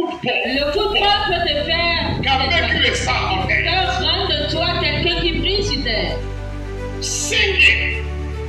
Le football peut te faire can make you a star on earth. peut rendre de toi quelqu'un qui brille sur terre. Singing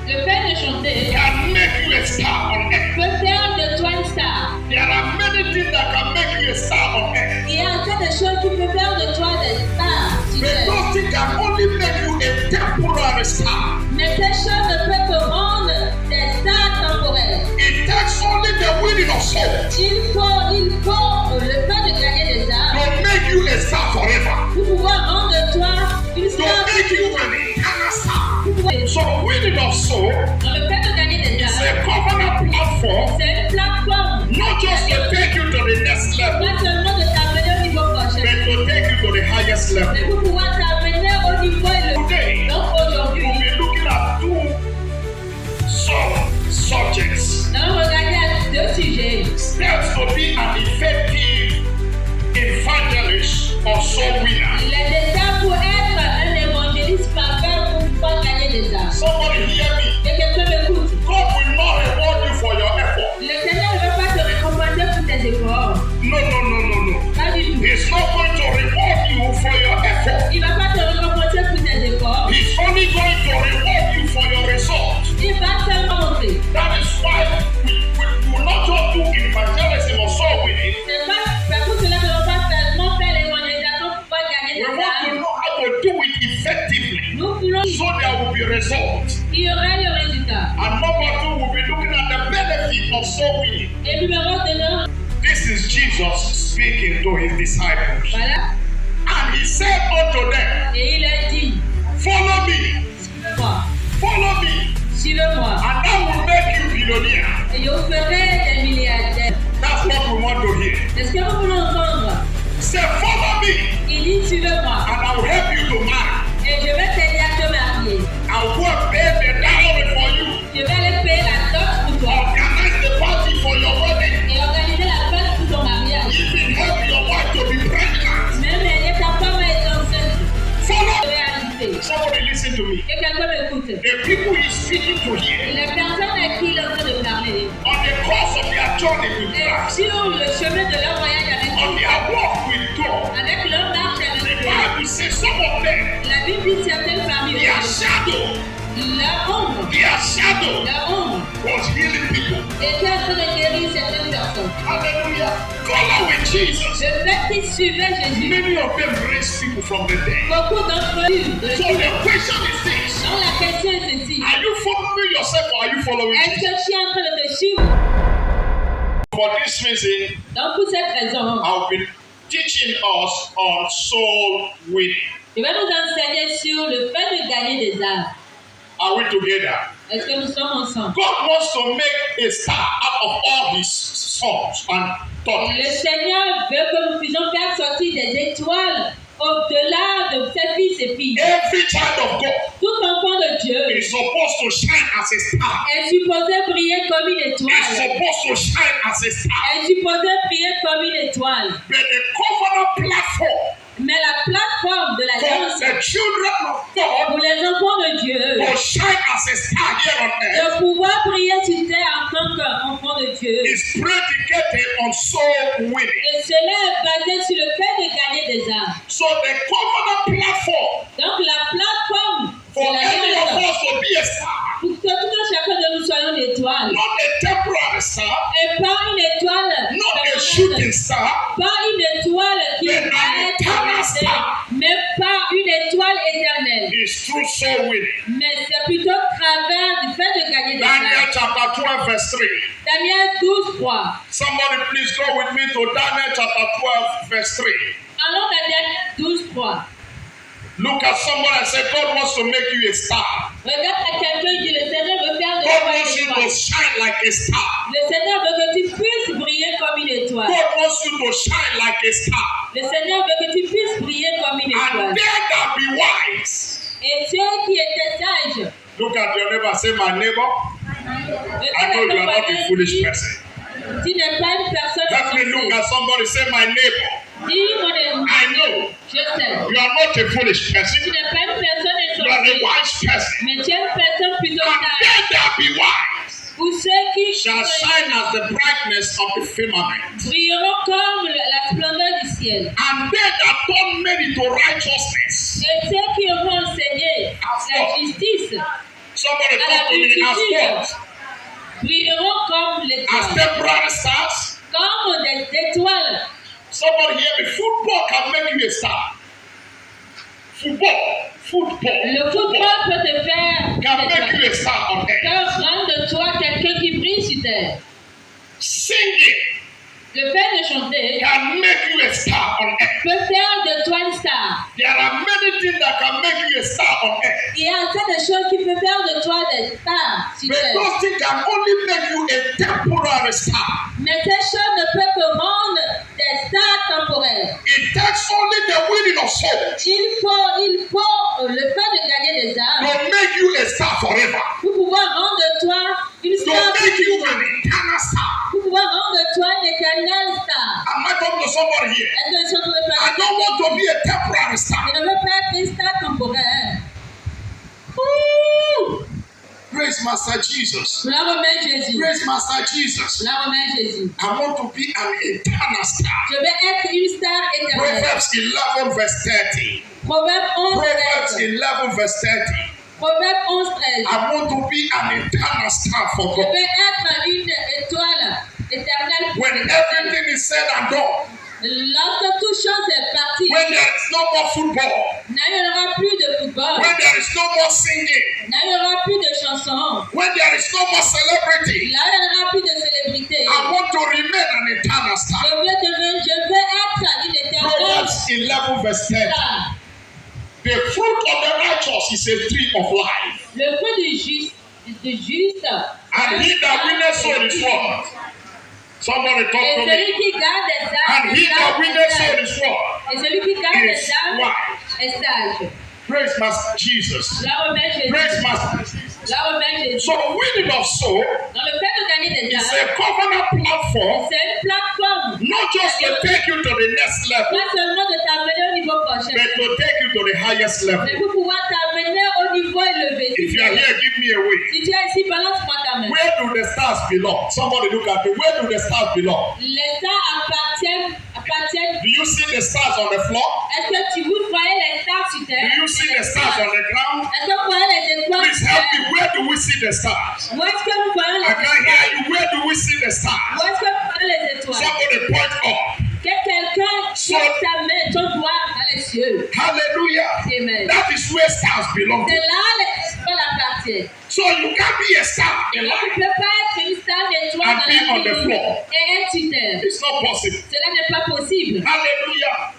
Le fait de chanter can make you a star on earth. peut faire de toi une star. There are many things that can make you a star on earth. Il y a un tas de choses qui peuvent faire de toi des stars sur But terre. those things can only make you a temporary star. Mais ces choses ne peuvent te rendre des stars temporaires. It takes only the winning of souls Il faut le fait de gagner des âmes to make you a star forever. pour pouvoir rendre de toi une To star. make you an eternal star. Pour pouvoir- So winning of soul Dans le fait de gagner des is âmes, a covenant platform, c'est une plateforme. not just to take you to the next level, Pas seulement de t'amener au niveau prochain, but to take you to the highest mais level. pour pouvoir t'amener au niveau élevé. Today, Donc aujourd'hui, we'll be looking at some subjects. nous allons regarder à deux sujets. Steps to be an effective evangelist or soul winner. Les étapes pour être un évangéliste parfait pour pouvoir gagner des âmes. Somebody hear me. Que quelqu'un m'écoute. God will not reward you for your effort. Le Seigneur ne va pas te récompenser pour tes efforts. No. Pas du tout. He's not going to reward you for your effort. Il ne va pas te récompenser pour tes efforts. He's only going to reward you for your result. Il va seulement montrer. That is why we will not just do evangelism or soul winning. C'est pour cela que nous ne va pas seulement faire l'évangélisation pour pouvoir gagner We des want to âmes. know how to do it effectively Nous voulons so there will be results. qu'il y aura le résultat. And number two, we'll be looking at the benefit of soul winning. Et numéro 2, This is Jesus speaking to his disciples. voilà. And he said unto them, Et il a dit, follow me, suivez-moi, follow me, suivez-moi. and I will make you billionaire. Et je vous ferai des milliardaires. That's what we want to hear. Est-ce que vous voulez entendre? Say, follow me, Il dit, suivez-moi. and I will help you to marry. Et je vais t'aider à te marier. I'll go and pay the dowry for you. Je vais aller payer la dot pour toi. Organize the party for your wedding. Et organiser la fête pour ton mariage. Even help your wife to be pregnant. Même aider ta femme à être enceinte. Je Follow. vais ajouter. Somebody listen to me. Que quelqu'un m'écoute. The people he's speaking to here, Les personnes à qui il est en train de parler, on the course of their journey with et Christ, sur le chemin de leur voyage avec on Dieu, their walk with God, avec leur marche the avec Dieu, Bible says some of them, la Bible dit certaines parmi eux, their shadow la ombre was healing people. était en train de guérir certaines personnes. Hallelujah. Following Jesus. Le fait qu'ils suivaient Jésus, Many of them raised people from the dead. beaucoup d'entre eux, So the question is this. donc la question est ceci, Are you following yourself or are you following est-ce que Jesus? tu es en train de te suivre? For this reason, Donc pour cette raison, I'll be teaching us on soul winning. je vais nous enseigner sur le fait de gagner des âmes. Are we together? Est-ce que nous sommes ensemble? God wants to make a star out of all his sons and Le daughters. Seigneur veut que nous puissions faire sortir des étoiles au-delà de ses fils et filles. Every child of God Tout enfant de Dieu is supposed to shine as a star. est supposé briller comme une Is étoile. supposed to shine as a star. Est supposé briller comme une étoile. But the covenant platform Mais la plateforme de for l'alliance the children of God pour les enfants de Dieu to shine as a star here on earth de pouvoir briller sur terre en tant qu'enfant de Dieu. is predicated on soul winning. Et cela est basé sur le fait de gagner des âmes. So the covenant platform Donc la plateforme de for any of l'alliance us to be a star, pour que tout un chacun de nous soyons une étoile. not a temporary star, Et pas une étoile not a permanente. shooting star, Pas une étoile qui but va an être eternal arrêtée, star. mais pas une étoile éternelle. is through soul winning. Mais c'est plutôt travers du fait de gagner des Daniel âmes. chapter 12 verse 3. Daniel 12, 3. Somebody please go with me to Daniel chapter 12 verse 3. Allons dans Daniel 12, 3. Look at someone and say, God wants to make you a star. Regarde à quelqu'un qui le Seigneur veut faire de God toi wants une you to étoile. shine like a star. Le Seigneur veut que tu puisses briller comme une étoile. God wants you to shine like a star. Le Seigneur veut que tu puisses briller comme une étoile. And there that be wise. Et ceux qui étaient sages, Look at your neighbor, say, my neighbor, I know you are not a foolish person. tu n'es pas une personne Let me look insensée. at somebody, say, my neighbor, Dis mon ami, I know je sais. you are not a foolish Tu person. n'es pas une personne You are a insensée, wise person. mais tu es une personne plutôt And sage. there that be wise. Ou ceux qui shall shine as the brightness of the firmament. brilleront comme la splendeur du ciel. And they that turn many to righteousness. Et ceux qui auront enseigné la justice Somebody à la talk to me as multitude what? brilleront comme As l'étoile. temporary stars. Comme des étoiles. Somebody hear me. Football can make you a star. Football. Le football peut te faire can make you a star on earth. rendre de toi quelqu'un qui brille sur terre. Singing Le fait de chanter can make you a star on earth. peut faire de toi une star. There are many things that can make you a star on earth. Il y a un tas de choses qui peuvent faire de toi des stars sur But terre. those things can only make you a temporary star. Mais ces choses ne peuvent que rendre des stars temporaires. It takes only the winning of souls Il faut le fait de gagner des âmes to make you a star forever. pour pouvoir rendre de toi une To star. make you an eternal star. Pour pouvoir rendre de toi une éternelle star. Am I talking to somebody here? Est-ce que je suis en train de I parler? don't want to be a temporary star. Je ne veux pas être une star temporaire. Woo! Praise Master Jesus. Je la remets Jésus. Praise Master Jesus. Je la remets Jésus. I want to be an eternal star. Je vais être une star éternelle. Proverbs 11 verse 30. Proverbe 11, Proverbs 13. 11 verse 30. Proverbe 11, 13. I want to be an eternal star for Je God. vais être une étoile éternelle. pour When les everything is said and done, Lorsque toute chose est partie, when there is no more football, il n'y aura plus de football. when there is no more singing, Il n'y aura plus de chansons. when there is no more celebrity, Là, il n'y aura plus de célébrité. I want to remain an eternal star. Je veux être une éternelle Proverbs 11 verse 30. star. The fruit of the righteous is a tree of life. Le fruit du juste. And he that winneth soul is what? Somebody talk Et to me. celui qui garde des âmes. And he that winneth soul is what? Et celui qui garde Is des âmes wise. est sage. Praise Master Jesus. La remets Jésus. Praise Master Jesus. La remets Jésus. So winning of soul Dans le fait de gagner des is âmes, a covenant platform, c'est une plateforme. not just to take you to the next level, Pas seulement de t'amener au niveau prochain, but to take you to the highest level. mais pour pouvoir t'amener au niveau élevé. If you are here, give me a wave. Si tu es ici, balance-moi ta main. Where do the stars belong? Somebody look at me. Where do the stars belong? Les stars appartiennent. Do you see the stars on the floor? Est-ce que vous voyez les stars sur terre? Do you see the stars on the ground? Est-ce que vous voyez les étoiles Please sur help terre? me. Where do we see the stars? Où est-ce que vous voyez I les can't étoiles? hear you. Where do we see the stars? Où est-ce que vous voyez les étoiles? Somebody point up. Que quelqu'un tient sa main, ton doigt dans les cieux. Hallelujah. Amen. That is where stars belong. C'est là les étoiles appartiennent. So you can't be a star in Tu ne life. peux pas être une star d'étoile And dans be on la the vie floor. et être sur terre. It's not possible. Cela n'est pas possible. Hallelujah.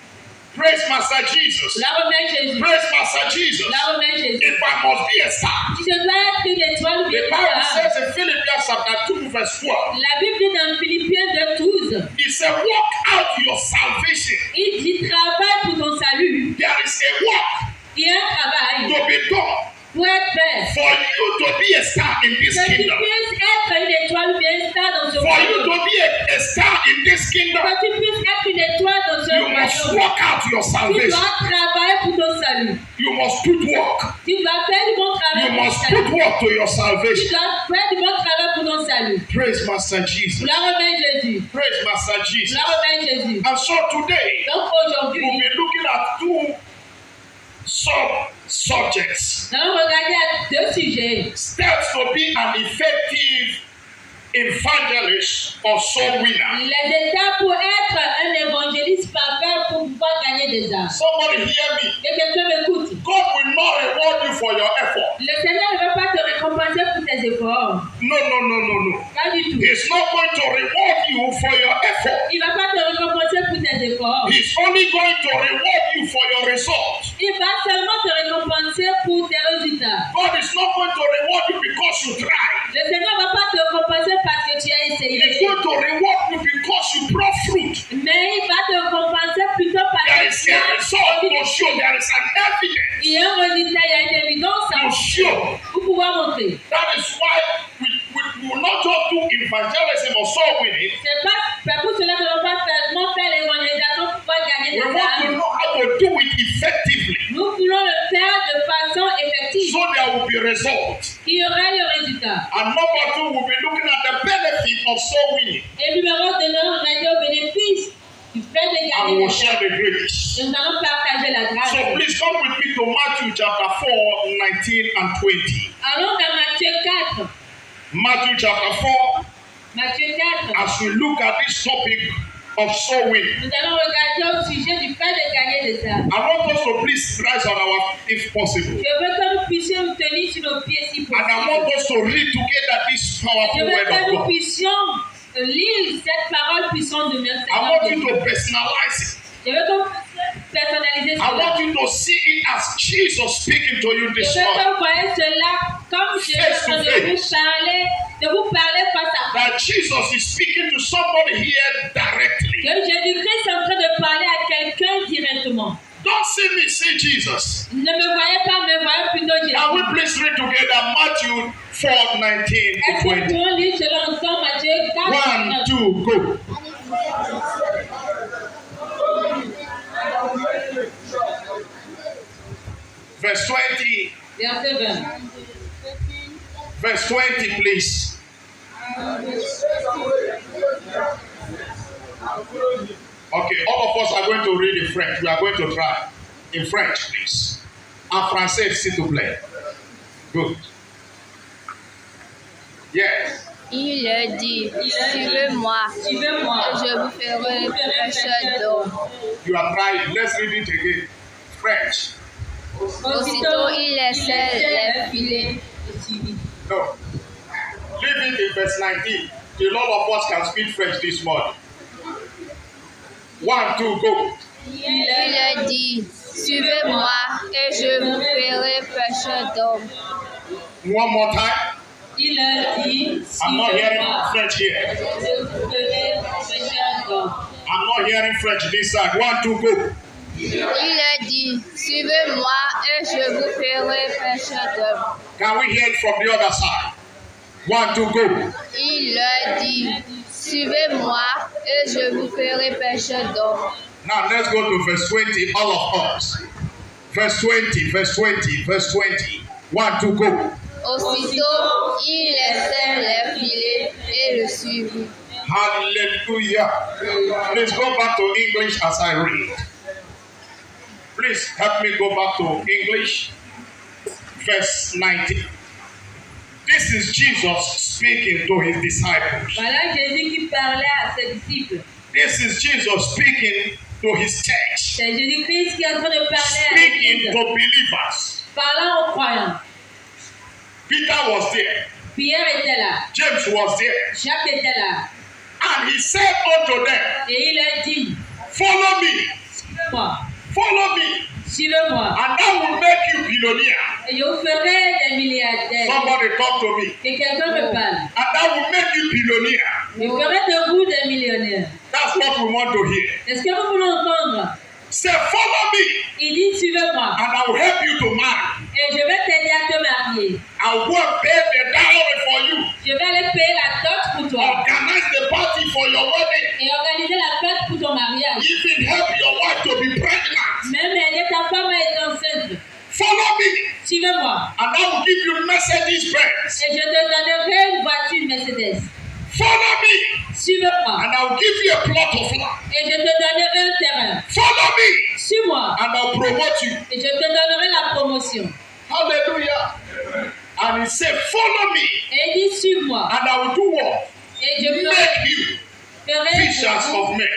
Praise Master Jesus. La remets Jésus. Praise Master Jesus. La remets Jésus. If I must be a star, Tu dois être une étoile the bien Bible star. says in Philippians chapter 2 verse 12, La Bible dit dans Philippiens 2:12, it said, work out your salvation. il dit travaille pour ton salut. There is a work Il y a un travail to be done pour être fait. for you to be a star in this Que tu kingdom. puisses être une étoile ou bien une star dans ce For you royaume. to be a star in this kingdom, Que tu puisses être une étoile dans ce you must royaume. work out your Tu salvation. dois travailler pour ton salut. You must put work. Tu dois faire du bon travail You pour ton must salut. put work to your Tu salvation. dois faire du bon travail pour ton salut. Praise Master Jesus. La remets Jésus. Praise Master Jesus. La remets Jésus. And so today, Donc aujourd'hui, we'll be looking at two subjects. nous allons regarder à deux sujets. Steps to be an effective evangelist or soul winner. Les étapes pour être un évangéliste parfait pour pouvoir gagner des âmes. Somebody hear me. Que quelqu'un m'écoute. God will not reward you for your effort. Le Seigneur ne va pas te récompenser pour tes efforts. No. Pas du tout. He's not going to reward you for your effort. Il ne va pas te récompenser pour tes efforts. He's only going to reward you for your results. Il va seulement te récompenser pour tes résultats. God is not going to reward you because you tried. Le Seigneur ne va pas te récompenser parce que tu as He's essayé. going to reward you because you brought fruit. Mais il va te récompenser plutôt parce There que is tu a as result to show. There is an evidence il y a un résultat, il y a une évidence to show. pour pouvoir montrer. That is why we will not just do evangelism or soul winning. C'est pour cela que l'on va seulement faire l'évangélisation pour pouvoir gagner We des want to âmes. know how to do it effectively Nous voulons le faire de façon effective. so So there will be results. Il y aura le résultat. And number 2, we'll be looking at the benefit of soul winning. Et numéro 2, on a dit au bénéfice du fait de And gagner we'll des share the grace. Nous allons partager la grâce. So please come with me to Matthew chapter 4, 19 and 20. Allons dans Matthieu 4. Matthew chapter 4, Matthieu 4. as we look at this topic of soul winning. Nous allons regarder au sujet du fait de gagner des âmes. I want us to please rise on our feet if possible. Je veux que nous puissions nous tenir sur nos pieds si And I want possible. us to read together this Je powerful veux word que of nous God. puissions lire cette parole puissante de notre I want you Seigneur. to personalize it. Je veux que vous puissiez personnaliser I want cela. you to see it as Jesus speaking to you Je this veux que morning. vous voyez cela comme je suis en train de vous parler face à face. That Jesus is speaking to somebody here directly. Que Jésus-Christ est en train de parler à quelqu'un directement. Don't see me, see Jesus. Ne me voyez pas, me voyez plutôt Can we Jésus. please read together Matthew 4, 19 Est-ce to que 20? nous pouvons lire cela ensemble, Matthieu 4, 1, 2, go. Verse 20. verset 20. Verse 20, please. Okay, all of us are going to read in French. We are going to try. In French, please. En français, s'il vous plaît. Good. Yes. Il dit, suivez-moi, Suivez-moi. et je vous ferai pécheur d'hommes. You are trying. Let's read it again. French. Aussitôt, il laissait les filets. No. Leave it in verse 19. A lot of us can speak French this morning. 1, 2, go. Il dit, suivez-moi, et je vous ferai pécheur d'hommes. One more time. Il a dit, I'm not hearing suivez-moi. French here. Je vous ferai pécheur d'hommes. I'm not hearing French this side. 1, 2, go. Il dit, suivez-moi, et je vous ferai pécheur d'hommes. Can we hear it from the other side? 1, 2, go. Il dit, suivez-moi, et je vous ferai pécheur d'hommes. Now let's go to verse 20, all of us. Verse 20, verse 20, verse 20. 1, 2, go. Aussitôt, il laissait les filets et le suivit. Hallelujah. Please go back to English as I read. Please help me go back to English. Verse 19. This is Jesus speaking to his disciples. Voilà Jésus qui parlait à ses disciples. This is Jesus speaking to his church. C'est Jésus-Christ qui est en train de parler à Speaking l'Église. to believers. Parlant aux croyants. Peter was there. Pierre était là. James was there. Jacques était là. And he said unto them, Et il a dit, follow me, suivez-moi. follow me, Suivez-moi. and I will make you billionaire. Et je vous ferai des milliardaires. Somebody talk to me. Que quelqu'un me parle. And I will make you billionaire. Je ferai de vous des millionnaires. That's what we want to hear. Est-ce que vous voulez entendre? Say, follow me, Il dit, suivez-moi. and I will help you to marry. Et je vais t'aider à te marier. I will go and pay the dowry for you. Je vais aller payer la dot pour toi. Organize the party for your wedding. Et organiser la fête pour ton mariage. Even help your wife to be pregnant. Même aider ta femme à être enceinte. Follow me, Suivez-moi. and I will give you Mercedes Benz. Et je te donnerai une voiture Mercedes. Follow me, Suis-moi. and I will give you a plot of land. Et je te donnerai un terrain. Follow me, Suis-moi. and I'll promote you. Et je te donnerai la promotion. Hallelujah. And he said, follow me, Et il dit, suis-moi. and I will do what? Et je Make you ferai fishers of men.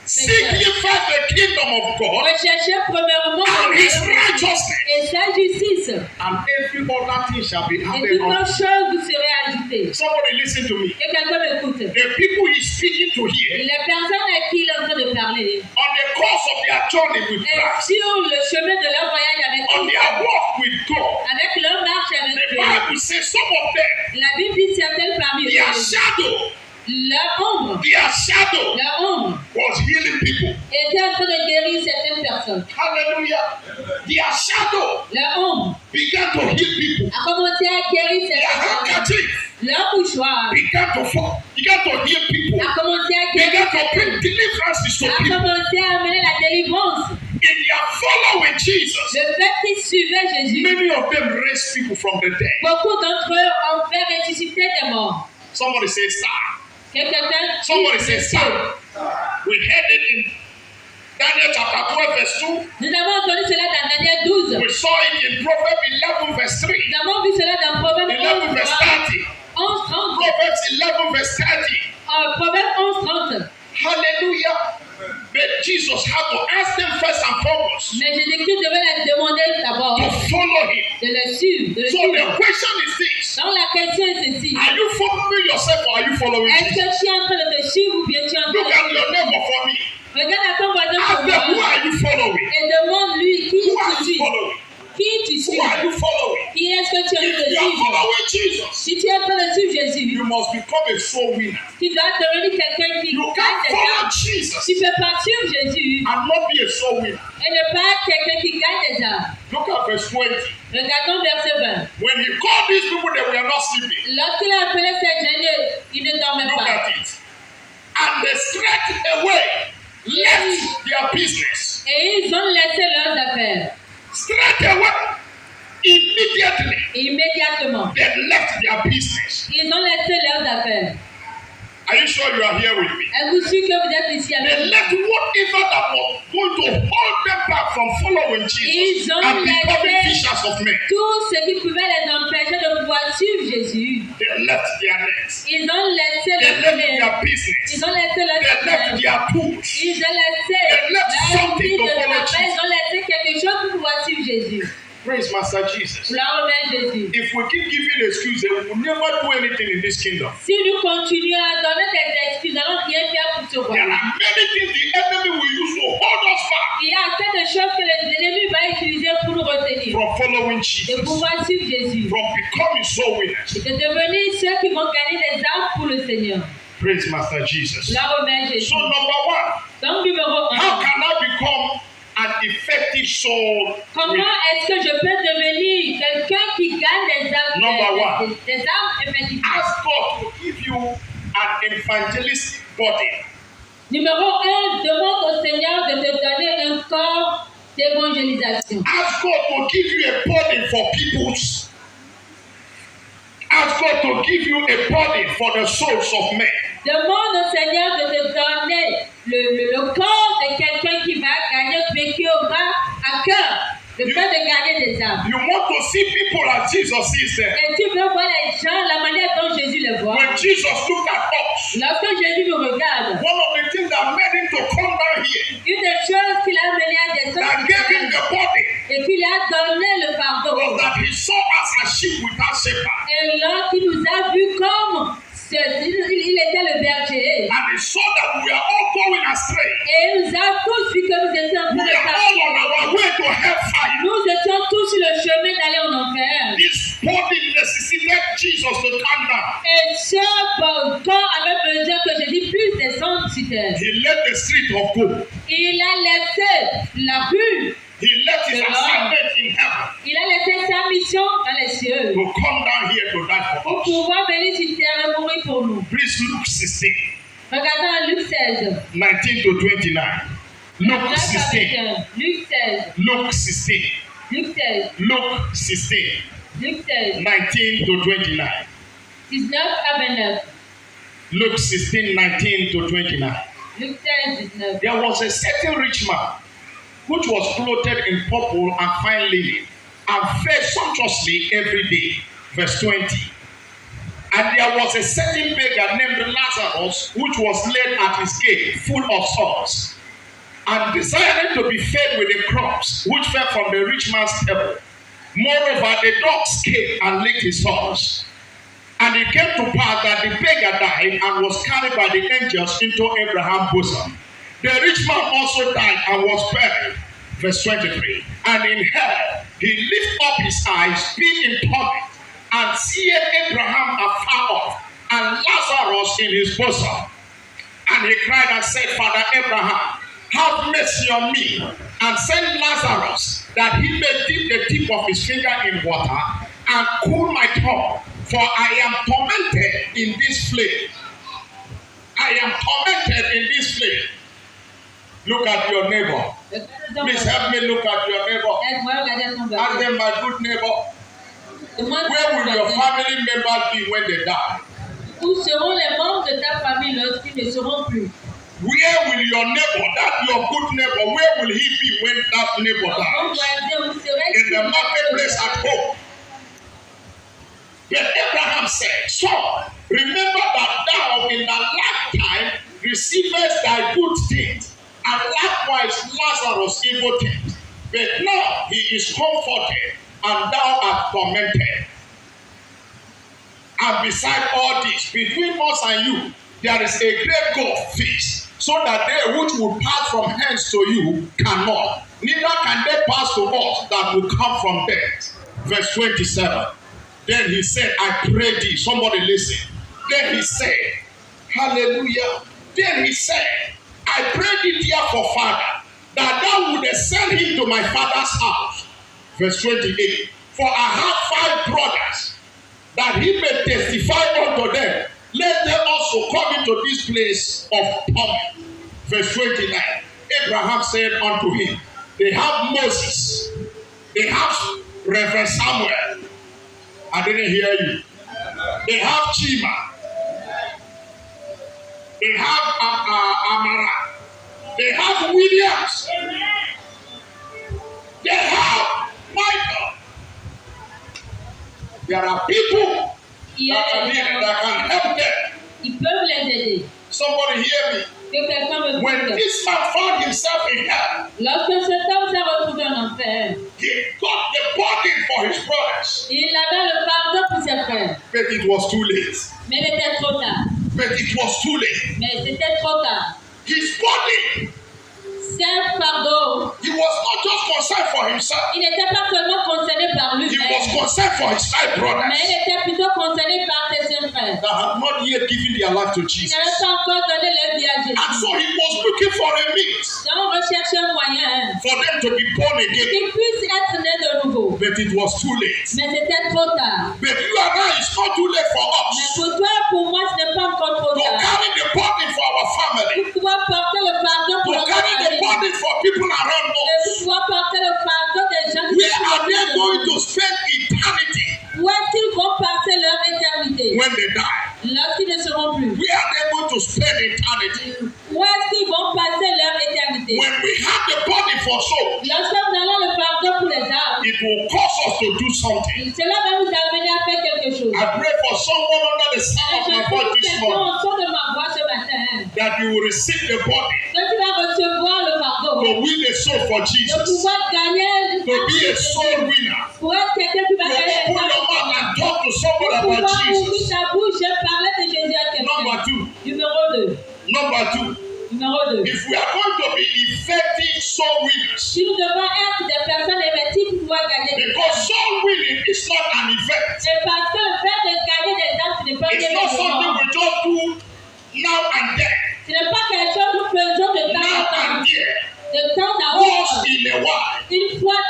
Seek ye first the kingdom of God rechercher premièrement and his le righteousness, et sa justice. and every other thing shall be Et added toutes unto les you. choses vous serez ajoutées. Somebody listen to me. Que quelqu'un m'écoute. The people he's speaking to here, Les personnes à qui il est en train de parler, on the course of their journey with et Christ, sur le chemin de leur voyage avec on Christ, their walk with God, avec leur marche the avec Dieu, Bible says some of them, la Bible dit certaines parmi their eux, shadow, leur ombre was healing people. était en train de guérir certaines personnes. Hallelujah. Their shadow Leur ombre began to heal people. a commencé à guérir Their certaines personnes. handkerchief leur mouchoir began to fall. Began to heal people. a commencé à Began guérir to quelqu'un, bring deliverances to a people. commencé à amener la délivrance. In their following Jesus, Le peuple qui suivait Jésus, many of them raised people from the dead. beaucoup d'entre eux ont fait ressusciter des morts. Somebody say star. Quelqu'un Somebody dit, say star. We heard it in Daniel chapter 12 verse 2. nous avons entendu cela dans Daniel 12. We saw it in Proverbs 11 verse 3. Nous avons vu cela dans Proverbe 11 verse 30. 11, 30. Proverbs 11 verse 30. Proverbe 11, 30. Hallelujah. But Jesus had to ask them first and foremost Mais Jésus-Christ devait leur demander d'abord to follow him. de le suivre. De le So suivre. the question is this. Donc la question est ceci. Are you following yourself or are you following Est-ce que Jesus? tu es en train de te suivre ou bien tu es en train Look at de your neighbor for me. Regarde à ton voisin Ask pour them, who moi are you following? et demande-lui qui Who are tu you suis. following? Qui tu Who suis? are you following? Qui est-ce que tu es en train If de you are suivre? following Jesus, Si tu es en train de suivre Jésus, you must become a soul winner. tu dois devenir quelqu'un qui You gagne can't des follow âmes. Jesus Tu ne peux pas suivre Jésus and not be a soul winner. et ne pas être quelqu'un qui gagne des âmes. Look at verse 20. Regardons verset 20. When he called these people, they were not sleeping. Lorsqu'il a appelé ces jeunes, ils ne dormaient Look pas. at it. And they straight away left their business. Et ils ont laissé leurs affaires. Straight away, immediately, Immédiatement. they left their business. Ils ont laissé leurs affaires. Are you sure you are here with me? Êtes-vous sûr que vous êtes ici They avec left moi? whatever that was going to hold them back from following Jesus Ils ont and becoming laissé fishers of men. tout ce qui pouvait les empêcher de pouvoir suivre Jésus. They left their nets. Ils ont laissé They leur left affaires. their business. Ils ont laissé leurs They left affaires. their tools. Ils ont laissé They left leur something vie to de follow travail. Ils ont laissé quelque chose pour pouvoir suivre Jésus. Praise Master Jesus. Gloire au Père Jésus. If we keep giving excuses, we will never do anything in this kingdom. Si nous continuons à donner des excuses, nous n'allons rien faire pour ce There royaume. are many things the enemy will use to hold us back Il y a assez de choses que l'ennemi va utiliser pour nous retenir. from following De Jesus, pouvoir suivre Jésus. from becoming soul winners. Et de devenir ceux qui vont gagner des âmes pour le Seigneur. Praise Master Jesus. Gloire au Père Jésus. So number one, Donc numéro how 1. can I become an effective soul Comment winner? est-ce que je peux devenir quelqu'un qui gagne des âmes, Number one. des âmes effectives? Ask God to give you an evangelistic body. Numéro 1, demande au Seigneur de te donner un corps d'évangélisation. Ask God to give you a body for peoples. Ask God to give you a body for the souls of men. Demande au Seigneur de te donner le corps de quelqu'un qui va gagner, qui aura à cœur le fait de gagner des âmes. You want to see people as Jesus sees them. Et tu veux voir les gens, la manière dont Jésus les voit. When Jesus looked at us, Lorsque Jésus nous regarde, one of the things that made him to come down here, une des choses qu'il a mené à des that hommes gave him the body, et qu'il a donné le was pardon. that he saw us as sheep without shepherd. Et lorsqu'il nous a vus comme il était le berger. And he saw that we are all going astray. Et il nous a tous vu que nous étions en train We de are all on partir. our way to hellfire. Nous étions tous sur le chemin d'aller en enfer. This body necessitated Jesus to come down. Et ce corps avait besoin que Jésus puisse descendre sur terre. He left the street of gold. Il a laissé la rue. He left his assignment in heaven Il a laissé sa mission dans les cieux. to come down here to die for Pour us. pouvoir venir sur terre et mourir pour nous. Please Luke 16, Regardons Luc 16. 19 to 29. Luke 16. Luc 16. Luke 16. Luc 16. Luke 16. Luc 16. 19 to 29. 19 à 29. Luke 16, 19 to 29. Luc 16, 19. There was a certain rich man which was clothed in purple and fine linen and fed sumptuously every day. Verse 20. And there was a certain beggar named Lazarus which was laid at his gate full of sores and desired to be fed with the crumbs which fell from the rich man's table. Moreover, the dogs came and licked his sores. And it came to pass that the beggar died and was carried by the angels into Abraham's bosom. The rich man also died and was buried. Verse 23. And in hell he lifted up his eyes, being in torment, and seeth Abraham afar off, and Lazarus in his bosom. And he cried and said, Father Abraham, have mercy on me, and send Lazarus, that he may dip the tip of his finger in water, and cool my tongue. For I am tormented in this flame. I am tormented in this flame. Look at your neighbor. Please help me look at your neighbor. Ask them, my good neighbor, where will your family members be when they die? Où seront les membres de ta famille lorsqu'ils ne seront plus? Where will your neighbor, that your good neighbor, where will he be when that neighbor dies? In the marketplace at home. Then Abraham said, Son, remember that thou in thy lifetime receivest thy good things, and likewise Lazarus evil things. But now he is comforted, and thou art tormented. And beside all this, between us and you, there is a great gulf fixed, so that they which will pass from hence to you cannot. Neither can they pass to us that will come from thence. Verse 27. Then he said, I pray thee. Somebody listen. Then he said, hallelujah. Then he said, I pray thee therefore, Father, that thou wouldest send him to my father's house. Verse 28. For I have 5 brothers, that he may testify unto them. Let them also come into this place of torment. Verse 29. Abraham said unto him, they have Moses, they have Reverend Samuel. I didn't hear you. They have Chima, they have Amara, they have Williams, they have Michael. There are people that can help them. Ils peuvent les aider. Somebody hear me. Que quelqu'un me When écoute. this man found himself in hell, Lorsque cet homme s'est retrouvé en enfer, he got the burden for his brothers. il avait le pardon pour ses frères. But it was too late. Mais il était trop tard. But it was too late. Mais c'était trop tard. His burden, Cet pardon, he was not just concerned for himself. il n'était pas seulement concerné par He was lui-même, concerned for his 5 brothers mais il était plutôt concerné par ses 5 frères. that had not yet given their life to Il Jesus. n'avait pas encore donné leur vie à And Jésus. so he was looking for a means Donc on recherche un moyen for them to be born again. qu'ils puissent être nés de nouveau. But it was too late. Mais c'était trop tard. But you and I, it's not too late for Mais us pour toi et pour moi, ce n'est pas encore trop to tard. carry the burden for our family, Pour pouvoir porter le pardon pour to notre carry the famille. burden for people around Et pour us. pouvoir porter le pardon des gens qui Where sont are they autour de going nous. to spend eternity Où est-ce qu'ils vont passer leur éternité? when they die? Lorsqu'ils ne seront plus. Where are they going to spend eternity? Où est-ce qu'ils vont passer leur éternité? When we have the burden for souls, Lorsque nous allons le pardon pour les âmes, it will cause us to do something. cela va nous amener à faire quelque chose. I pray for someone under the Et sound of je my prie voice pour this quelqu'un morning au son de ma voix ce matin, that you will receive the burden que tu vas recevoir le pardon, to win a soul for de Jesus, pouvoir gagner, to be a soul winner, pour être quelqu'un qui va to gagner les open your mouth âmes, and talk to somebody pour about pouvoir ouvrir Jesus. ta bouche et parler de Jésus à Number quelqu'un. 2, Numéro 2. number 2, Numéro 2. if we are going to be effective soul winners, Si nous devons être des personnes investies pour pouvoir gagner des because âmes. soul winning is not an event. C'est parce que le fait de gagner des âmes, ce n'est pas It's not something we just do now and then, Ce n'est pas quelque chose que nous faisons de temps now en temps. and there, De temps à once autre. in a while. Une fois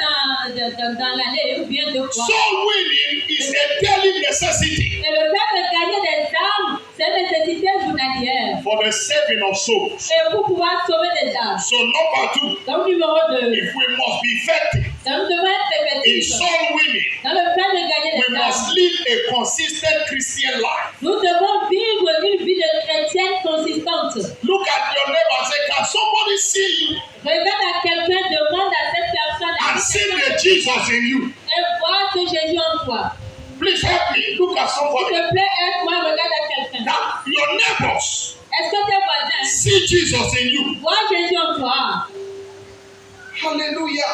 dans l'année, ou bien 2 fois. Soul winning is a daily necessity Et le fait de gagner des âmes, c'est une nécessité journalière. for the saving of souls. Et pour pouvoir sauver des âmes. So number 2, Donc numéro 2. if we must be effective Donc nous devons être in effectifs. soul winning, Dans le fait de gagner we des must âmes, live a consistent Christian life. nous devons vivre une vie de chrétienne consistante. Look at your neighbor and say, can somebody see you Regarde à quelqu'un, demande à cette personne and see the Jesus in you? et vois que Jésus en toi. Please help me. Look at S'il somebody. te plaît, aide-moi, regarde à quelqu'un. That your neighbors Est-ce que tes voisins see Jesus in you. voient Jésus en toi? Hallelujah.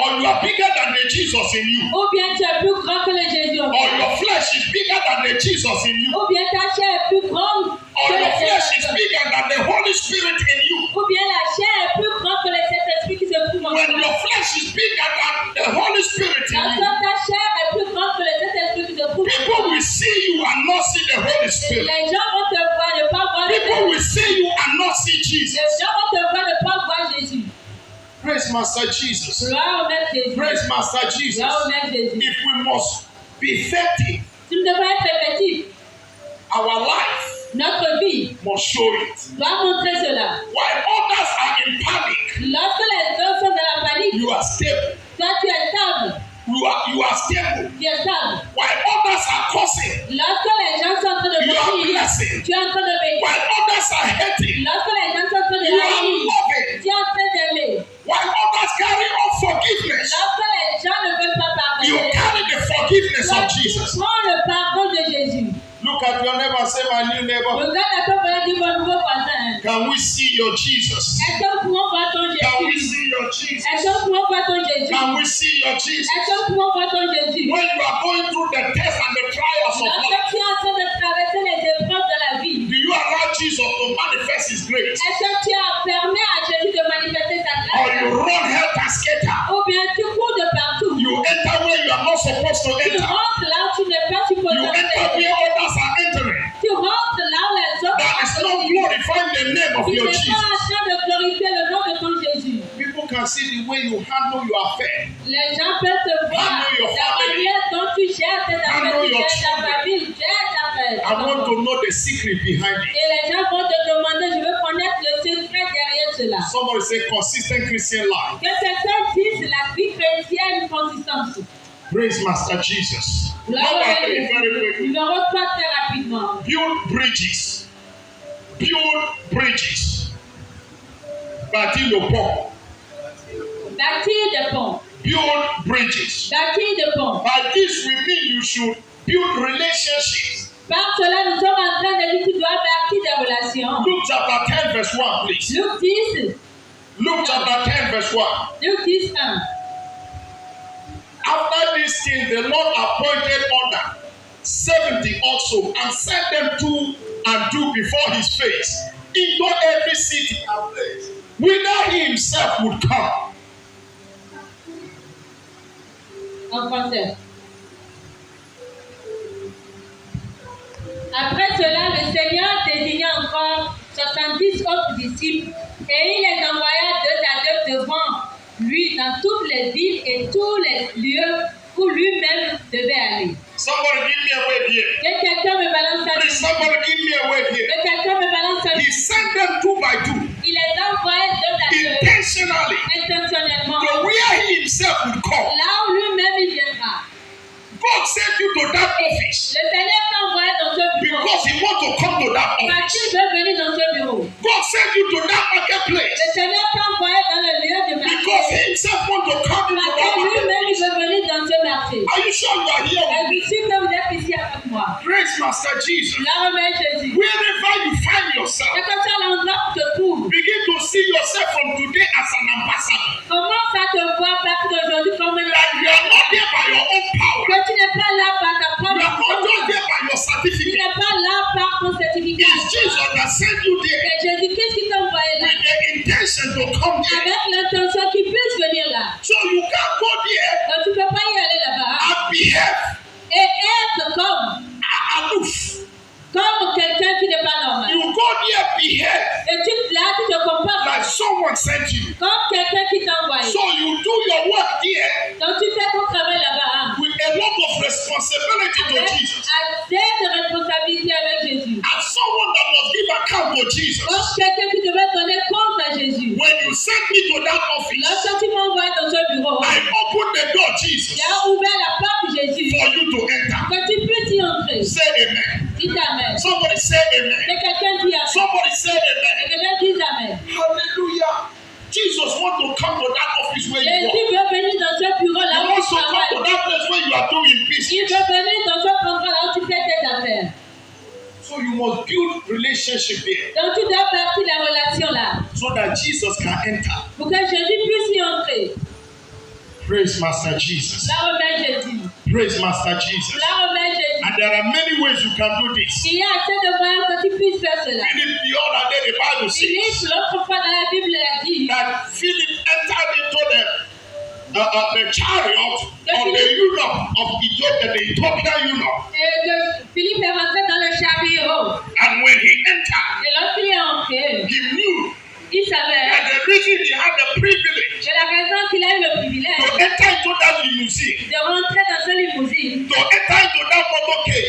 Or you are bigger than the Jesus in you. Ou bien tu es plus grand que le Jésus en Or toi? your flesh is bigger than the Jesus in you. Ou bien ta chair est plus grande Or que le your flesh is Saint-Esprit? bigger than the Holy Spirit in you. Ou bien la chair est plus grande que le Saint-Esprit qui se trouve en When toi? your flesh is bigger than the Holy Spirit in Lorsque you, ta chair est plus grande que le Saint-Esprit qui se trouve en people toi, will see you and not see the Holy Spirit. les gens vont te voir ne pas voir le People Saint-Esprit. will see you and not see Jesus. Les gens vont te voir ne pas voir Jésus. Praise Master Jesus. Gloire au Maître Jésus. Praise Master Jesus. Gloire au Maître Jésus. If we must be effective Tu ne devrais être répétitif. Our life Notre vie must show it. doit montrer cela. While others are in panic, Lorsque les autres sont dans la panique, you are stable. toi tu es stable. You are stable. Tu es stable. While others are cursing, Lorsque les gens sont en train de you are bénir, blessing. tu es en train de bénir. While others are hating, Lorsque les gens sont en train de you are bénir, loving. tu es en train d'aimer. While others carry unforgiveness, Lorsque les gens ne veulent pas you pardonner, carry the forgiveness toi of tu Jesus. prends le pardon de Jésus. Look at your neighbor and say, my new neighbor, Regarde à ton voisin, dis mon nouveau voisin. can we see your Jesus? Est-ce que nous pouvons voir ton Can we Jésus? see your Jesus? Est-ce que nous pouvons voir ton Jésus? Can we see your Jesus? Est-ce que nous pouvons voir ton Jésus? When you are going through the tests and the trials of Lorsque life, tu es en train de traverser les épreuves de la vie, do you allow Jesus to manifest his grace? est-ce que tu as permis à Jésus de manifester sa Or you grâce? run helter skelter? Ou bien tu cours de partout? You enter where you are not supposed to Tu enter. rentres là où tu n'es pas supposé You enter entrer. where others are entering. Tu rentres là où les autres That is not glorifying the name of Tu your n'es pas Jesus. en train de glorifier le nom de ton Jésus. People can see the way you handle your affair. Les gens peuvent te voir Handle your la family. manière dont tu gères tes affaires, Handle tu your gères ta children. famille, gères ta I famille. want to know the secret behind it. Et les gens vont te demander, je veux connaître le secret derrière cela. Somebody say consistent Christian life. Que quelqu'un dise la vie chrétienne consistante. Praise Master Jesus. Là, Number on 3, very va quickly. numéro 3 très rapidement. Build bridges. Build bridges. Bâtir le pont. Bâtir des ponts. Build bridges. Bâtir des ponts. By this we mean you should build relationships. Par cela, nous sommes en train de dire que tu dois bâtir des relations. Luke chapter 10 verse 1 please. Luc 10, Luke chapter 10 verse 1. Luc 10, 1. After these things the Lord appointed other 70 also and sent them to and do before his face into every city and place whither he himself would come. En français. Après cela, le Seigneur désigna encore 70 autres disciples et il les envoya deux à deux devant lui dans toutes les villes et tous les lieux où lui-même devait aller. Somebody give me a wave here. Que quelqu'un me balance sa Please, vie. somebody give me a wave here. Que quelqu'un me balance sa He vie. sent them 2 by 2 Il les envoyait deux à deux intentionally intentionnellement. to where he himself would come. Là où lui-même il viendra. God sent you to that office Le Seigneur t'a envoyé dans ce bureau. because he wants to come to that Parce office. qu'il veut venir dans ce bureau. God sent you to that marketplace Le Seigneur t'a envoyé dans le lieu de because marché. he himself wants to come into Parce that que lui-même, il marketplace. veut venir dans ce marché. Are you sure you are here with Et me? je suis que vous êtes ici avec moi. Praise Master Jesus. Là, remet Jésus. Wherever you find yourself, Quel que soit l'endroit où tu te trouves, begin to see yourself from today as an ambassador. commence à te voir à partir d'aujourd'hui comme un That you are not there by your own power. que tu n'es pas là par ta You propre are not just force. there by your Tu certificate. n'es pas là par ton certificat. It's Jesus that sent you there C'est Jésus-Christ qui t'a envoyé là. with the intention to come there. Avec l'intention qu'il puisse venir là. So you can't go there Donc tu ne peux pas y aller là-bas. and behave Et être aloof. comme quelqu'un qui n'est pas normal. You go there, behave Et là, tu te comportes like someone sent you. comme quelqu'un qui t'a envoyé. So you do your work there Donc tu fais ton travail là-bas. with a lot of responsibility to Avec Jesus. assez de responsabilité avec Jésus. As someone that must give account to Jesus. Comme quelqu'un qui devait donner compte à Jésus. When you sent me to that office, Lorsque tu m'envoies dans ce bureau, I opened the door, Jesus, tu as ouvert la porte Jésus. for you to enter. Que tu puisses y entrer. Say amen. Dis Amen. Somebody say Que amen. quelqu'un dise Amen. Somebody say Que amen. quelqu'un dise Amen. Hallelujah. Jesus wants to come to that office where you Jésus are. veut venir dans ce bureau He là où wants tu to come to travailles. that place where you are doing Il business. veut venir dans ce endroit là où tu fais tes affaires. So you must build relationship there Donc tu dois bâtir la relation là. so that Jesus can enter. Pour que Jésus puisse y entrer. Praise Master Jesus. Là remet Jésus. Praise Master Jesus. Là remet Jésus. And there are many ways you can do this. Il y a assez de moyens que tu puisses faire cela. Philip, the other day, the Bible Philippe, says l'autre fois dans la Bible, il a dit that Philip entered into the chariot of the eunuch of Ethiopia, the Ethiopian eunuch. que Philippe est rentré dans le chariot. And when he entered, Et lorsqu'il est entré, he knew il savait that the reason he had the privilege que la raison qu'il a eu le to privilège enter into that limousine, de rentrer dans ce limousine, to enter into that motorcade,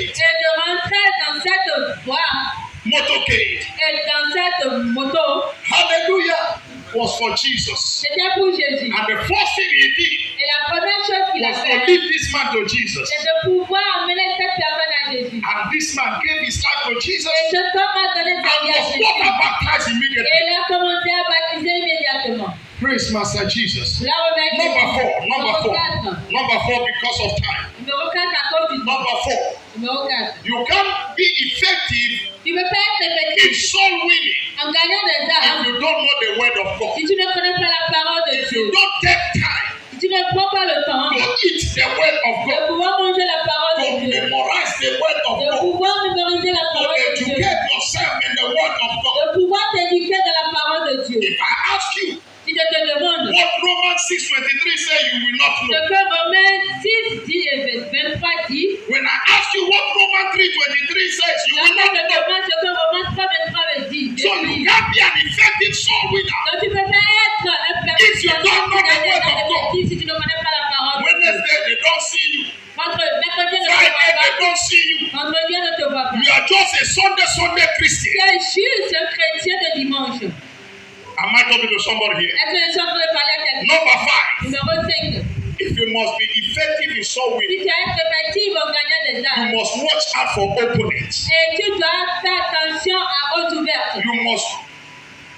C'était pour Jésus. And the first thing he did Et la première chose qu'il a was to fait, lead this man to Jesus. c'est de pouvoir amener cette personne à Jésus. And this man gave his life to Jesus Et cet homme a donné sa and vie à was Jésus. water baptized Et immediately. il a commencé à baptiser immédiatement. Praise Master Jesus. La remercie. Number four, Numéro 4. because of time. Numéro 4 à cause du temps. Number 4, Numéro 4. you can't be effective Tu ne peux pas être in effectif soul winning en gagnant des if âmes you don't know the word of God. si tu ne connais pas la parole de If Dieu. you don't take time Si tu ne prends pas le temps to eat the word of de God, pouvoir manger la parole to de Dieu, memorize the word of de God, pouvoir mémoriser la to parole de Dieu, educate yourself in the word of God. de pouvoir t'éduquer dans la parole de Dieu. If I ask you Si je te demande what Romans 6:23 say, you will not ce know. que Romains 6 dit et 23 dit, When I ask you what Romans 3:23 says, you will quand not je te know. demande ce que Romains 3 23 me dit, So you can't be an effective soul winner. donc tu peux pas être un If you don't know the word of God. effectif si tu ne connais pas la parole de Dieu. Wednesday, they don't see you. Mercredi, ne te Friday, voit they pas. don't see you. Vendredi, ne te voit pas. You are just a Sunday Tu Christian. es juste un chrétien de dimanche. Am I talking to somebody here? Est-ce que je suis en train de parler à quelqu'un? Number 5, Numéro 5. if you must be effective in soul Si winning, tu es effectif en gagnant des you âmes, must watch out for opponents. et tu dois faire attention à haute ouverte. You must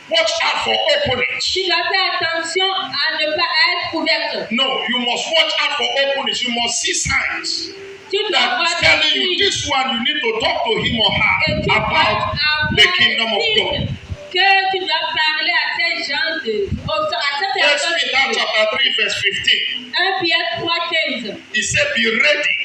watch out for opponents. Tu dois faire attention à ne pas être ouverte. No, you must watch out for opponents. You must see signs Tu dois that voir is des telling you signes. this one you need to talk to him or Et her tu dois about avoir the kingdom of des God. signes que tu dois parler à ces gens à cette First personne. Peter chapter 3 verse 15. 1 Pierre 3,15. He said, be ready.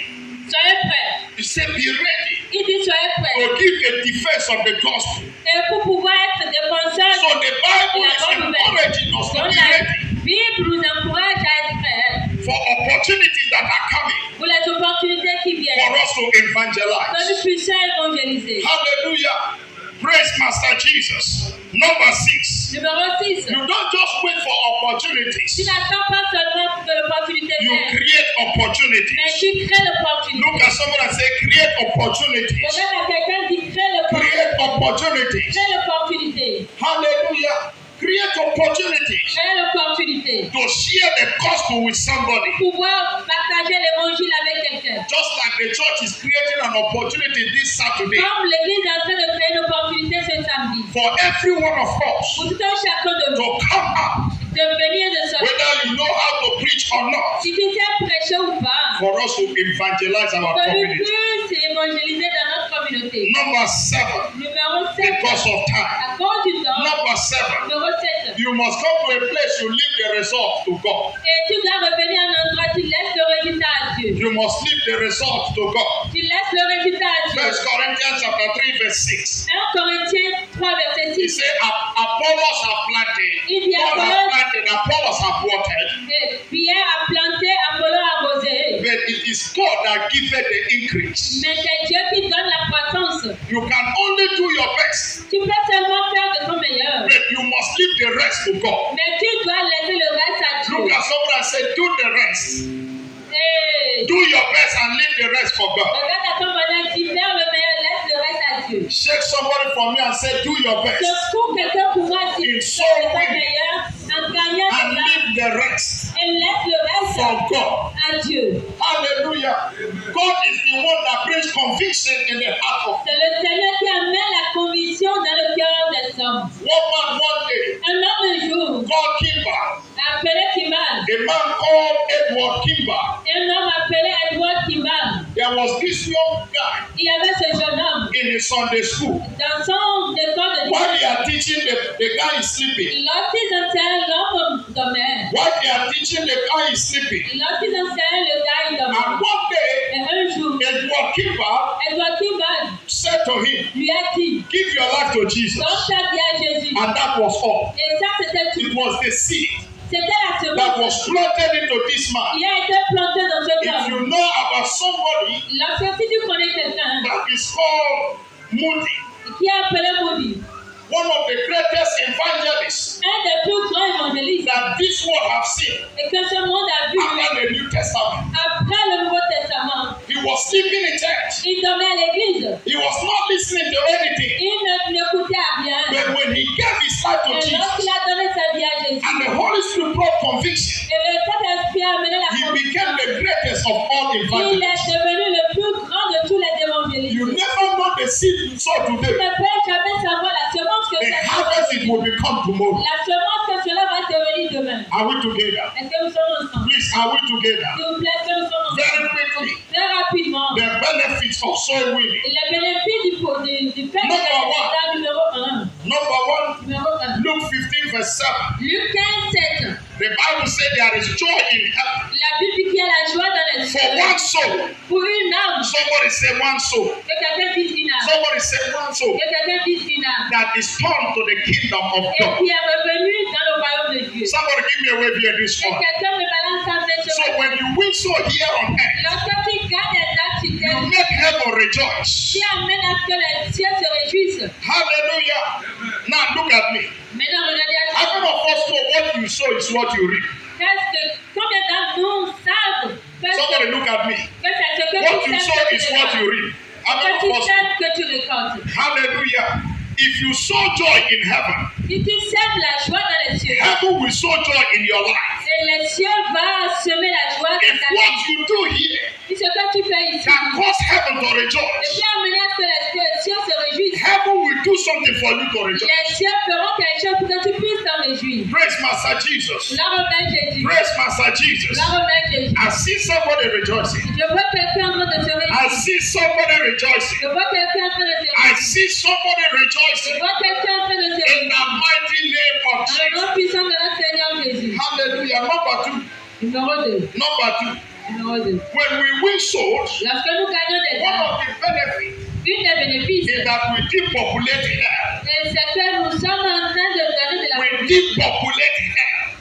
Soyez prêts. He said, be ready Il dit soyez prêts. to give a defense of the gospel. Et pour pouvoir être défenseur So the Bible is la bonne nouvelle. encouraging us to Donc be la ready Bible nous encourage à être prêts for opportunities that are coming pour les opportunités qui viennent. for us to Que evangelize. nous puissions évangéliser. Hallelujah. Praise Master Jesus. Number 6. Numéro 6. You don't just wait for Tu opportunities. n'attends pas seulement que l'opportunité You vienne, create mais opportunities. tu crées l'opportunité. Look at someone and say, create opportunities. Regarde à quelqu'un qui crée l'opportunité. Create opportunities. Crée l'opportunité. Hallelujah. Create opportunities Crée l'opportunité. to share the gospel with somebody. Pouvoir partager l'évangile avec quelqu'un. Just like the church is creating an opportunity this Saturday Comme l'église est en train de créer une opportunité ce samedi. for every one of us Pour tout un chacun de to nous. come out, De venir de sortir. whether you know how to preach or not, Si tu sais prêcher ou pas. for us to evangelize our Que nous community. puissions évangéliser dans notre communauté. Number 7, Numéro 7. because of time. À cause du temps. Number 7, Numéro 7. you must come to a place you leave the result to God. Et tu dois revenir à un endroit, tu laisses le résultat à Dieu. You must leave the result to God. Tu laisses le résultat à Dieu. 1 Corinthians chapter 3 verse 6. 1 Corinthiens 3, verset He 6. said, Apollos have planted, Il dit Paul has Apollos, planted, Apollos have watered, Pierre a planté, Apollo a arrosé. but it is God that giveth the increase. Mais c'est Dieu qui donne la croissance. You can only do your best, Tu peux seulement faire de ton meilleur. but you must leave the rest to God. Mais tu dois laisser le reste à Look Dieu. at someone and say, do the rest. Et Do your best and leave the rest for God. regarde à ton bonheur, dis faire le meilleur, laisse le reste à Dieu. Shake somebody from me and say, do your best Secoue quelqu'un pour moi, dis In fais soul de ton winning. meilleur en gagnant and de leave the rest et laisse le reste for God. à Dieu. Hallelujah. God is the one that brings conviction in the heart of C'est le Seigneur qui amène la conviction dans le cœur des hommes. one man one day Un homme un jour called Kimber. appelé Kimball, A man called Edward Kimber. un homme appelé Edward Kimball, There was this young guy il y avait ce jeune homme in the Sunday school. dans son école de While they are teaching, the guy is sleeping. lorsqu'ils enseignent, l'homme dormait. While they are teaching, the guy is sleeping. Lorsqu'ils enseignent, le gars il And dormait. one day, Et un jour, Edward Kimber Edward Kimball said to him, lui a dit, give your life to Jesus. donne ta vie à Jésus. And that was all. Et ça, c'était tout. It was the seed C'était la that semence was planted into this man. qui a été plantée dans ce If homme. you know about somebody Lorsque si tu connais quelqu'un that is called Moody, qui est appelé Moody, one of the greatest evangelists un des plus grands évangélistes, that this world have seen et que ce monde a vu after the New Testament. après le Nouveau Testament, He was sleeping in church. il dormait à l'église. He was not listening to anything. Il n'écoutait à rien. But when he gave his life to Et Jesus lorsqu'il a donné sa vie à Jésus, and the Holy Spirit brought conviction. Et le Saint-Esprit a amené la He conviction. became the greatest of all Il est evangelists. devenu le plus grand de tous les évangélistes. You never know the seed you sow Tu today. ne peux jamais savoir la semence que The tu as harvest it semée. will become tomorrow. La semence que cela va devenir demain. Are we together? Est-ce que nous sommes ensemble? Please, are we together? S'il vous plaît, est-ce que nous sommes ensemble? Very quickly, Très rapidement. the benefits of soul winning. Les bénéfices du fait de Number gagner one. l'état numéro 1. Number one, Numéro 1. Luke 15 verse 7. Luc 15, 7. The Bible says there is joy in heaven La Bible dit qu'il y a la joie dans les for cieux. one soul. Pour une âme. Somebody say one soul. Que quelqu'un dise une âme. Somebody say one soul Que quelqu'un dise une âme. that is turned to the kingdom of Et God. qui est revenu dans le royaume de Dieu. Somebody give me a wave here this Et one. quelqu'un me balance sa main sur So ma when you win soul here on earth, Lorsque tu gagnes les âmes sur you terre, make heaven rejoice. tu amènes à ce que les cieux se réjouissent. Hallelujah. Now look at me. Maintenant, regardez à How many of us know what you sow is what you reap? combien d'entre nous savent que Somebody look at me. c'est ce que What tu you sèmes sow que is tu what you récoltes. reap. How Que many tu of us know? sèmes que tu récoltes. Hallelujah. If you sow joy in heaven, Si tu sèmes la joie dans les cieux, heaven will sow joy in your life. et les cieux vont semer la joie dans If ta what vie. you do here Si ce que tu fais ici, can cause heaven to et rejoice, puis amener à ce que les cieux se réjouissent, heaven will do something for you to rejoice. les cieux feront quelque chose pour que tu puisses t'en réjouir. Praise Master Jesus. La remet Jésus. Praise Master Jesus. La remet Jésus. I see somebody rejoicing. Je vois quelqu'un en train de se I réjouir. see somebody rejoicing. Je vois quelqu'un en train de se I réjouir. see somebody Je rejoicing vois quelqu'un en train de se in réjouir. the mighty name of Dans le nom Jesus. puissant de notre Seigneur Jésus. Hallelujah. Number two. Numéro 2. Number two. Numéro 2. When we win souls, Lorsque nous gagnons des one âmes, of the benefits une des bénéfices, is that we depopulate hell. c'est que nous sommes en train de donner de la We depopulate hell.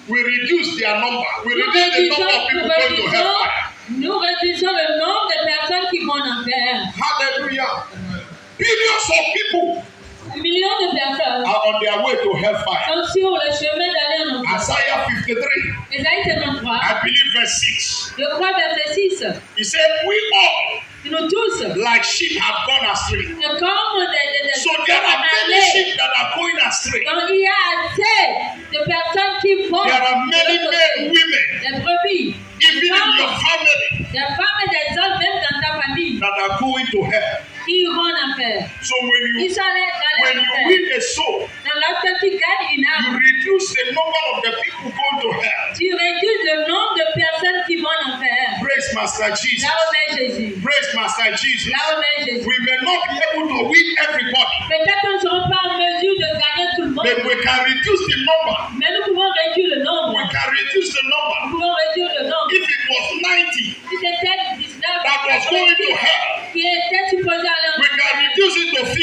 We reduce their number. We reduce the number of people going to hellfire. nous réduisons le nombre de personnes qui vont en enfer. Hallelujah. Billions of people Millions de personnes are on their way to hellfire. sont sur le chemin d'aller en enfer. Isaiah 53, Ésaïe 53, I believe verse 6. je crois verset 6. He said, we all, Nous tous, like sheep, have gone astray. comme des So there are many allées, sheep that are going astray. donc il y a assez de personnes qui vont There are many de l'autre men, côté. women, Des brebis, even in your family, des femmes et des hommes, même dans ta famille, that are going to hell. qui iront en enfer. So when Ils you sont allés dans l'enfer. win a soul, Dans lorsque tu gagnes une you âme, reduce the number of the people going to hell. tu réduis le nombre de personnes qui vont en enfer. Praise Master Jesus. Là où est Jésus. Praise Master Jesus. Là où est Jésus. We may not be able to win everybody, Peut-être que nous ne serons pas en mesure de gagner tout le but monde, we can reduce the number. mais nous pouvons réduire le nombre. We can reduce the number. Nous pouvons réduire le nombre. If it was 90 Si c'était 19 that was going to hell, qui était supposé aller en we can enfer, reduce it to 50.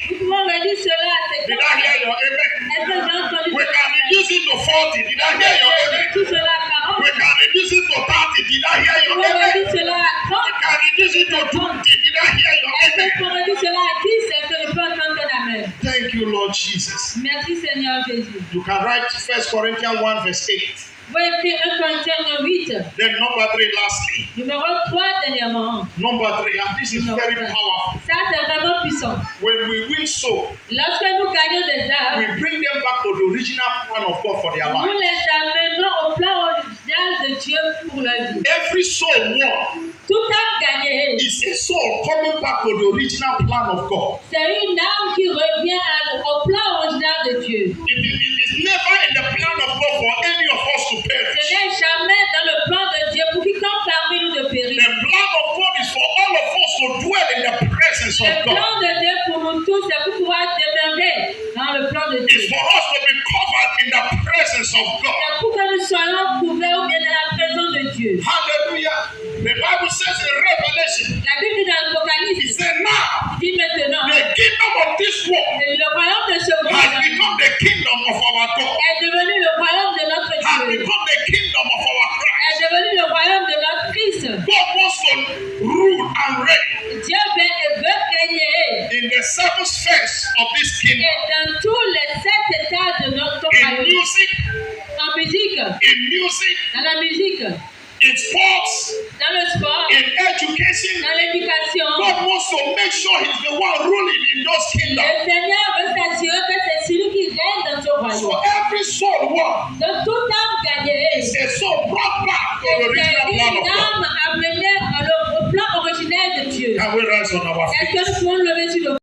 nous pouvons réduire cela à Did I hear 50. your amen? Est-ce que j'ai entendu We cela? can reduce it to 40. Did I hear your amen? Réduire cela à 40. We can reduce it to 30. Did I hear Nous your pouvons amen? réduire cela à We 30. can reduce it to 20. Did I hear your Est-ce amen? qu'on réduit cela à 10? Est-ce que je peux entendre ton amen? Thank you, Lord Jesus. Merci Seigneur Jésus. You can write 1 Corinthians 1 verse 8. Vous écrire 1 Corinthiens 8. Then number 3 lastly. Numéro 3 dernièrement. Number 3, and this is very powerful. Ça c'est vraiment puissant. When we win soul, Lorsque nous gagnons des we âmes, bring them back to the original plan of God for their nous life. les amenons au plan original de Dieu pour leur vie. Every soul won Tout âme gagnée, is a soul coming back to the original plan of God. c'est une âme qui revient au plan original de Dieu. It is never in the plan of God for any of us to Ce perish. n'est jamais dans le plan de Dieu pour quiconque parmi nous de The périr. plan of God is for all of us to dwell in the presence Le of God. plan de Dieu pour nous tous, c'est pour pouvoir demeurer dans le plan de It's Dieu. for us to be covered in the presence of God. C'est pour que nous soyons couverts ou bien dans la présence de Dieu. Hallelujah. The Bible says in Revelation, La Bible dit dans it l'Apocalypse, said now il dit maintenant, the kingdom of this world le royaume de ce has monde become the kingdom of our God, est devenu le royaume de notre has Dieu, become the kingdom of our Christ. est devenu le royaume de notre Christ. God wants to rule and reign Dieu veut régner in the seven spheres of this et kingdom. dans tous les 7 états de notre In royaume. music, En musique, in dans la musique, sports, dans le sport, in education. dans l'éducation. God wants to make sure He's the one ruling in those Le kingdoms. Seigneur veut s'assurer que c'est celui qui règne dans ce So royaume. every soul won De toute âme Can we rise on our Est-ce feet? que nous pouvons lever sur le